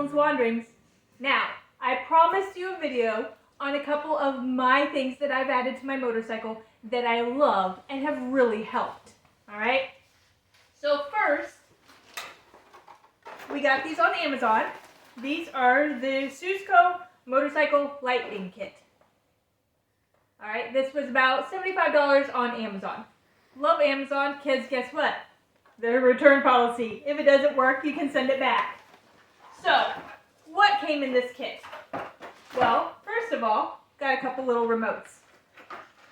Pilgrim's Wanderings. Now, I promised you a video on a couple of my things that I've added to my motorcycle that I love and have really helped. Alright? So first, we got these on Amazon. These are the Susco Motorcycle Lightning Kit. Alright, this was about $75 on Amazon. Love Amazon, kids, guess what? Their return policy. If it doesn't work, you can send it back. So, what came in this kit? Well, first of all, got a couple little remotes.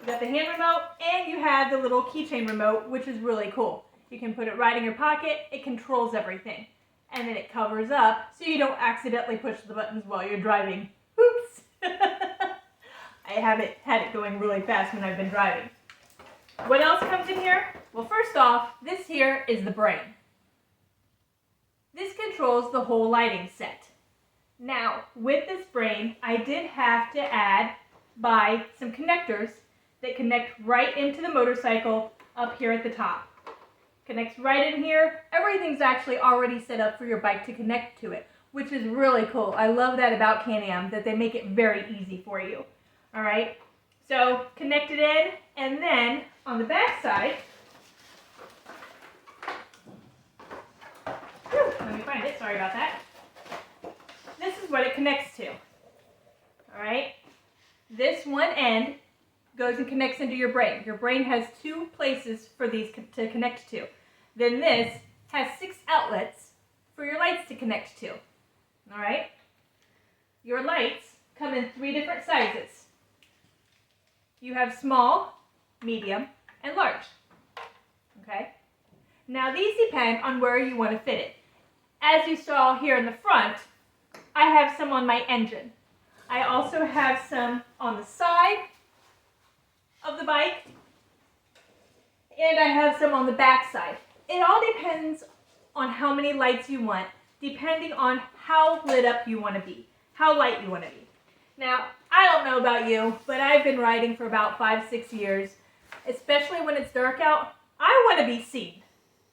You got the hand remote, and you have the little keychain remote, which is really cool. You can put it right in your pocket, it controls everything. And then it covers up, so you don't accidentally push the buttons while you're driving. Oops! I haven't had it going really fast when I've been driving. What else comes in here? Well, first off, this here is the brain. This controls the whole lighting set. Now, with this brain, I did have to buy some connectors that connect right into the motorcycle up here at the top. Connects right in here. Everything's actually already set up for your bike to connect to it, which is really cool. I love that about Can-Am, that they make it very easy for you. All right, so connect it in, and then on the back side, let me find it, sorry about that. This is what it connects to. All right, this one end goes and connects into your brain. Your brain has two places for these to connect to. Then this has 6 outlets for your lights to connect to. All right, your lights come in 3 different sizes. You have small, medium, and large. Okay? Now these depend on where you want to fit it. As you saw here in the front, I have some on my engine. I also have some on the side of the bike, and I have some on the back side. It all depends on how many lights you want, depending on how lit up you want to be, how light you want to be. Now, I don't know about you, but I've been riding for about 5-6 years, especially when it's dark out. I want to be seen.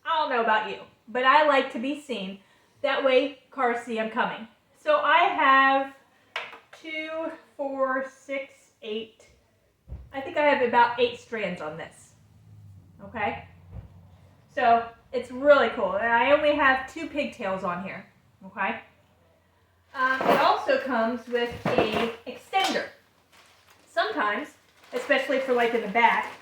I don't know about you, but I like to be seen. That way, cars see I'm coming. So I have 2, 4, 6, 8. I think I have about 8 strands on this. Okay? So it's really cool. And I only have 2 pigtails on here. Okay? It also comes with a extender. Sometimes, especially for like in the back,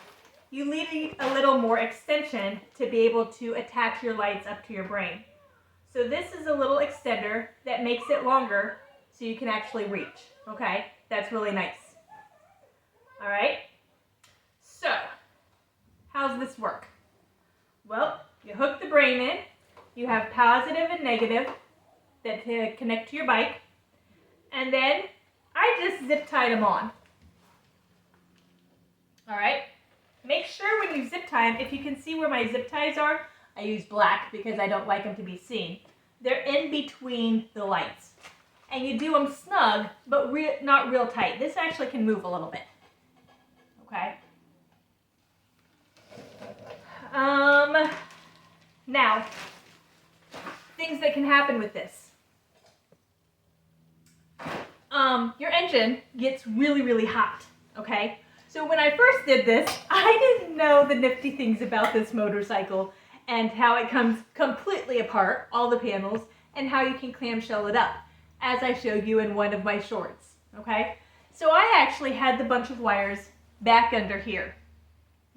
you need a little more extension to be able to attach your lights up to your brain. So this is a little extender that makes it longer so you can actually reach. Okay, that's really nice. All right, so how's this work? Well, you hook the brain in. You have positive and negative that connect to your bike. And then I just zip tied them on. All right, make sure when you zip tie them, if you can see where my zip ties are, I use black because I don't like them to be seen. They're in between the lights. And you do them snug, but not real tight. This actually can move a little bit. Okay. Now, things that can happen with this. Your engine gets really, really hot. Okay. So when I first did this, I didn't know the nifty things about this motorcycle and how it comes completely apart, all the panels, and how you can clamshell it up, as I showed you in one of my shorts, okay? So I actually had the bunch of wires back under here,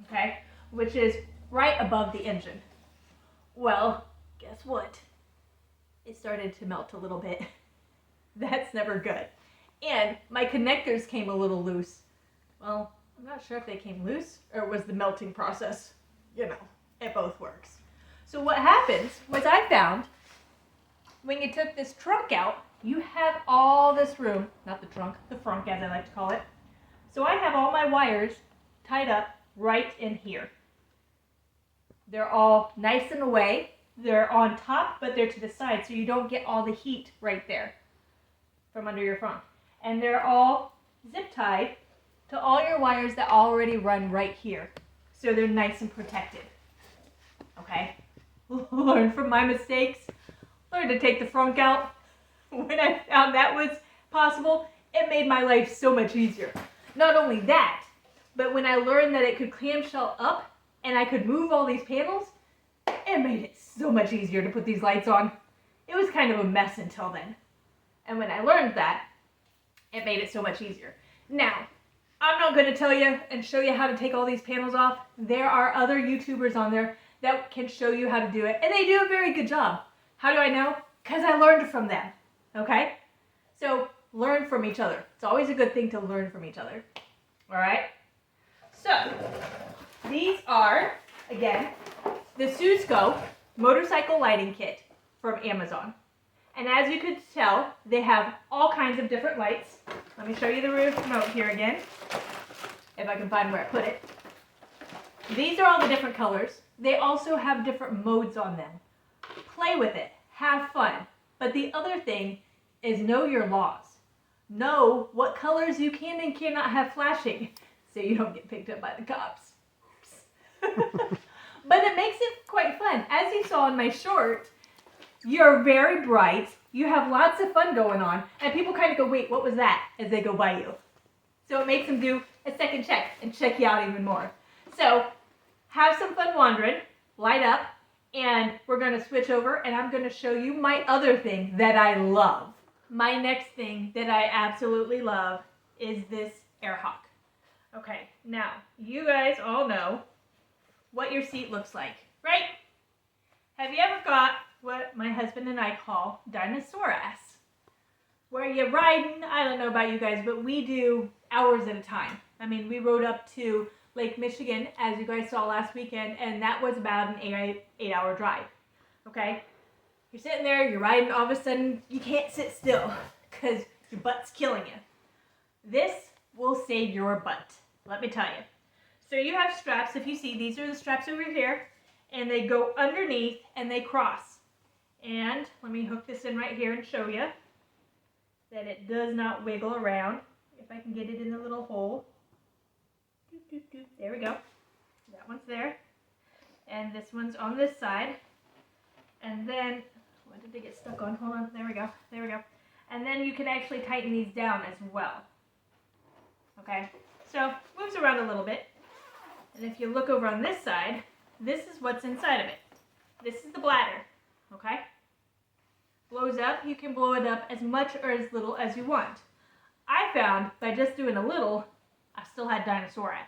okay, which is right above the engine. Well, guess what? It started to melt a little bit. That's never good. And my connectors came a little loose. Well, I'm not sure if they came loose or it was the melting process. You know, it both works. So what happens was I found when you took this trunk out, you have all this room, not the trunk, the frunk as I like to call it. So I have all my wires tied up right in here. They're all nice and away. They're on top, but they're to the side, so you don't get all the heat right there from under your front. And they're all zip tied to all your wires that already run right here. So they're nice and protected. Okay? Learn from my mistakes. Learn to take the frunk out. when I found that was possible, it made my life so much easier. Not only that, but when I learned that it could clamshell up and I could move all these panels, it made it so much easier to put these lights on. It was kind of a mess until then. And when I learned that, it made it so much easier. Now, I'm not going to tell you and show you how to take all these panels off. There are other YouTubers on there that can show you how to do it, and they do a very good job. How do I know? Because I learned from them, okay? So, learn from each other. It's always a good thing to learn from each other, all right? So, these are, again, the Susco motorcycle lighting kit from Amazon. And as you could tell, they have all kinds of different lights. Let me show you the remote here again, if I can find where I put it. These are all the different colors. They also have different modes on them. Play with it. Have fun. But the other thing is know your laws. Know what colors you can and cannot have flashing so you don't get picked up by the cops. But it makes it quite fun. As you saw in my short, you're very bright, you have lots of fun going on, and people kind of go, wait, what was that, as they go by you. So it makes them do a second check and check you out even more. So have some fun wandering, light up, and we're going to switch over and I'm going to show you my other thing that I love. My next thing that I absolutely love is this air hawk. Okay, now you guys all know what your seat looks like, right? Have you ever got what my husband and I call dino-sore-a? Where you're riding, I don't know about you guys, but we do hours at a time. I mean, we rode up to Lake Michigan, as you guys saw last weekend, and that was about an 8-hour drive, okay? You're sitting there, you're riding, all of a sudden, you can't sit still because your butt's killing you. This will save your butt, let me tell you. So you have straps, if you see, these are the straps over here, and they go underneath and they cross. And let me hook this in right here and show you that it does not wiggle around. If I can get it in the little hole. There we go. That one's there. And this one's on this side. And then, what did they get stuck on? Hold on. There we go. There we go. And then you can actually tighten these down as well. Okay? So, moves around a little bit. And if you look over on this side, this is what's inside of it. This is the bladder. Okay? Blows up. You can blow it up as much or as little as you want. I found by just doing a little, I still had dino-sore-a.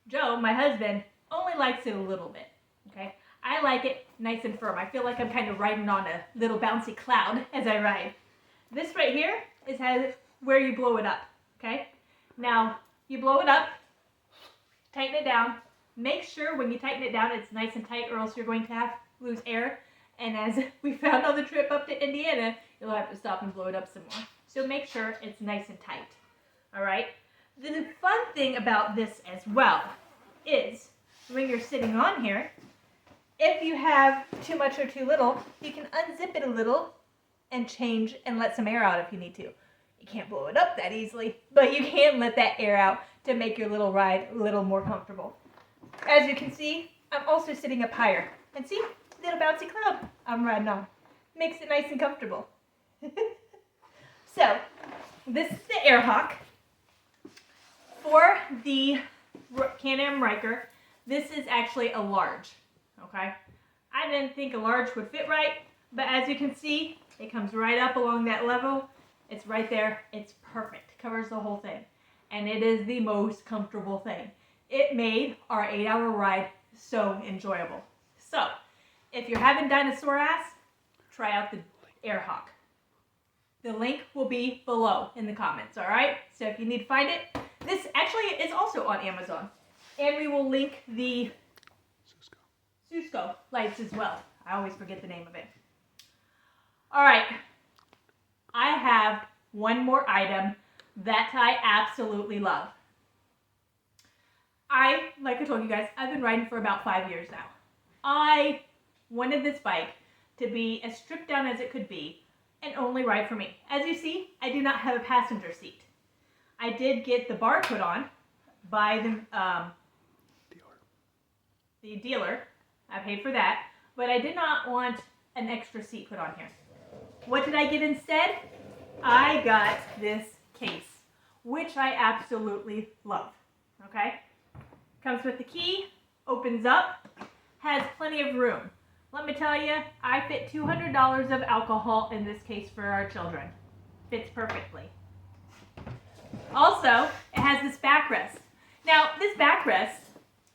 Joe, my husband, only likes it a little bit. Okay? I like it nice and firm. I feel like I'm kind of riding on a little bouncy cloud as I ride. This right here is where you blow it up. Okay? Now, you blow it up, tighten it down. Make sure when you tighten it down it's nice and tight or else you're going to lose air. And as we found on the trip up to Indiana, you'll have to stop and blow it up some more. So make sure it's nice and tight. Alright? The fun thing about this as well is when you're sitting on here, if you have too much or too little, you can unzip it a little and change and let some air out if you need to. You can't blow it up that easily, but you can let that air out to make your little ride a little more comfortable. As you can see, I'm also sitting up higher. And see, little bouncy cloud I'm riding on. Makes it nice and comfortable. So, this is the air hawk. For the Can-Am Ryker, this is actually a large. Okay? I didn't think a large would fit right, but as you can see, it comes right up along that level. It's right there. It's perfect. Covers the whole thing. And it is the most comfortable thing. It made our 8-hour ride so enjoyable. So, if you're having dino-sore-a, try out the air hawk. The link will be below in the comments, alright? So if you need to find it, this actually is also on Amazon. And we will link the Susco lights as well. I always forget the name of it. Alright, I have one more item that I absolutely love. Like I told you guys, I've been riding for about 5 years now. I wanted this bike to be as stripped down as it could be and only ride for me. As you see, I do not have a passenger seat. I did get the bar put on by the dealer. I paid for that, but I did not want an extra seat put on here. What did I get instead? I got this case, which I absolutely love, okay? Comes with the key, opens up, has plenty of room. Let me tell you, I fit $200 of alcohol in this case for our children. Fits perfectly. Also, it has this backrest. Now, this backrest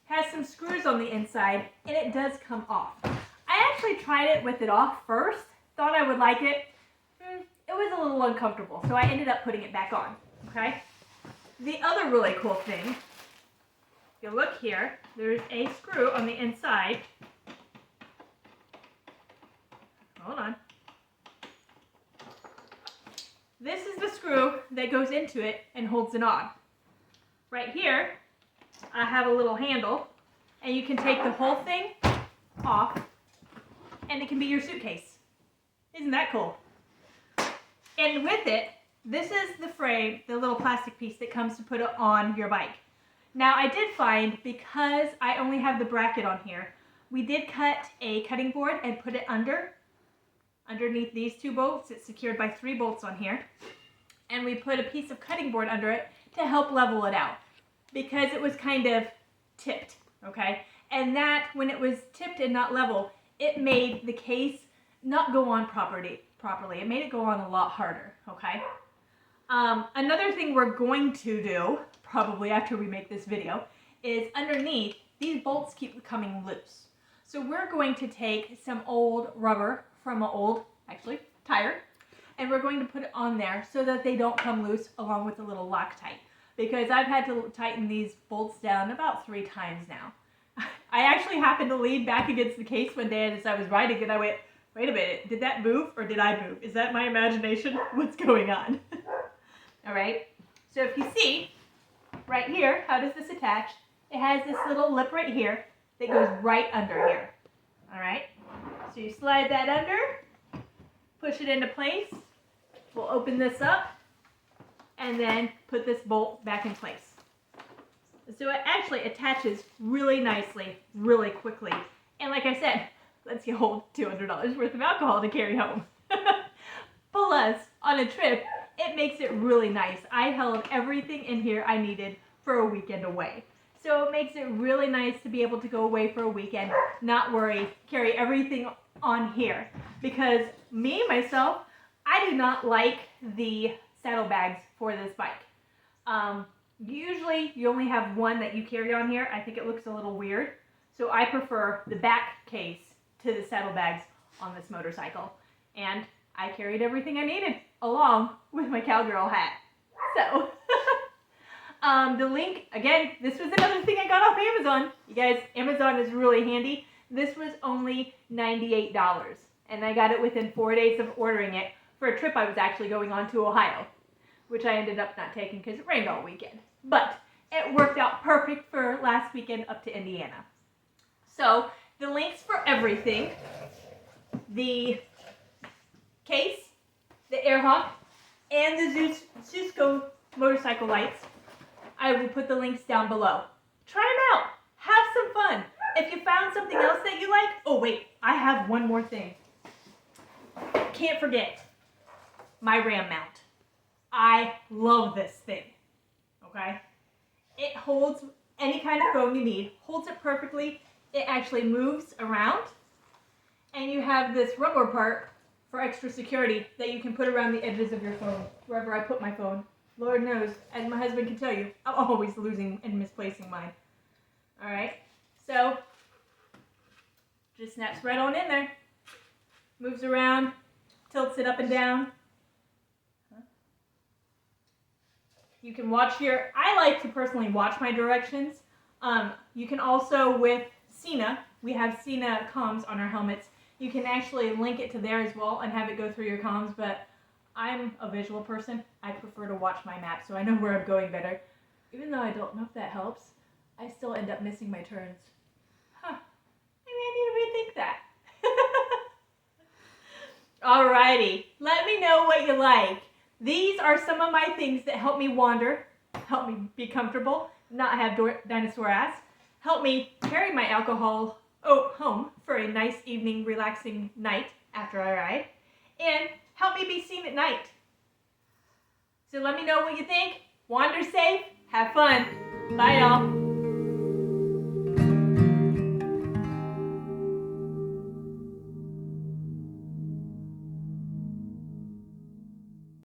has some screws on the inside, and it does come off. I actually tried it with it off first, thought I would like it. It was a little uncomfortable, so I ended up putting it back on, okay? The other really cool thing, if you look here, there's a screw on the inside. Hold on. This is the screw that goes into it and holds it on. Right here, I have a little handle, and you can take the whole thing off, and it can be your suitcase. Isn't that cool? And with it, this is the frame, the little plastic piece that comes to put it on your bike. Now, I did find, because I only have the bracket on here, we did cut a cutting board and put it underneath these 2 bolts. It's secured by 3 bolts on here. And we put a piece of cutting board under it to help level it out, because it was kind of tipped, okay? And that, when it was tipped and not level, it made the case not go on properly. It made it go on a lot harder, okay? Another thing we're going to do, probably after we make this video, is underneath, these bolts keep coming loose. So we're going to take some old rubber from an old, actually, tire, and we're going to put it on there so that they don't come loose, along with a little Loctite. Because I've had to tighten these bolts down about 3 times now. I actually happened to lean back against the case one day as I was riding, and I went, wait a minute, did that move or did I move? Is that my imagination? What's going on? All right, so if you see, right here, how does this attach? It has this little lip right here that goes right under here. All right, so you slide that under, push it into place. We'll open this up and then put this bolt back in place. So it actually attaches really nicely, really quickly. And like I said, lets you hold $200 worth of alcohol to carry home. Plus, on a trip, it makes it really nice. I held everything in here I needed for a weekend away. So it makes it really nice to be able to go away for a weekend, not worry, carry everything on here. Because me, myself, I do not like the saddlebags for this bike. Usually, you only have one that you carry on here. I think it looks a little weird. So I prefer the back case to the saddlebags on this motorcycle. And I carried everything I needed along with my cowgirl hat. So, the link, again, this was another thing I got off Amazon. You guys, Amazon is really handy. This was only $98. And I got it within 4 days of ordering it for a trip I was actually going on to Ohio, which I ended up not taking because it rained all weekend. But it worked out perfect for last weekend up to Indiana. So, the links for everything, the case, the Airhawk, and the Zusco motorcycle lights, I will put the links down below. Try them out. Have some fun. If you found something else that you like, oh wait, I have one more thing. Can't forget my RAM mount. I love this thing, okay? It holds any kind of phone you need, holds it perfectly. It actually moves around, and you have this rubber part for extra security that you can put around the edges of your phone, wherever I put my phone. Lord knows, as my husband can tell you, I'm always losing and misplacing mine. All right, so just snaps right on in there, moves around, tilts it up and down. You can watch here. I like to personally watch my directions. You can also, with Sena, we have Sena comms on our helmets. You can actually link it to there as well and have it go through your comms, but I'm a visual person. I prefer to watch my map so I know where I'm going better. Even though I don't know if that helps, I still end up missing my turns. Huh. Maybe I need to rethink that. Alrighty, let me know what you like. These are some of my things that help me wander, help me be comfortable, not have dinosaur ass, help me carry my alcohol home for a nice evening, relaxing night after I ride, and help night. So let me know what you think. Wander safe. Have fun. Bye, y'all.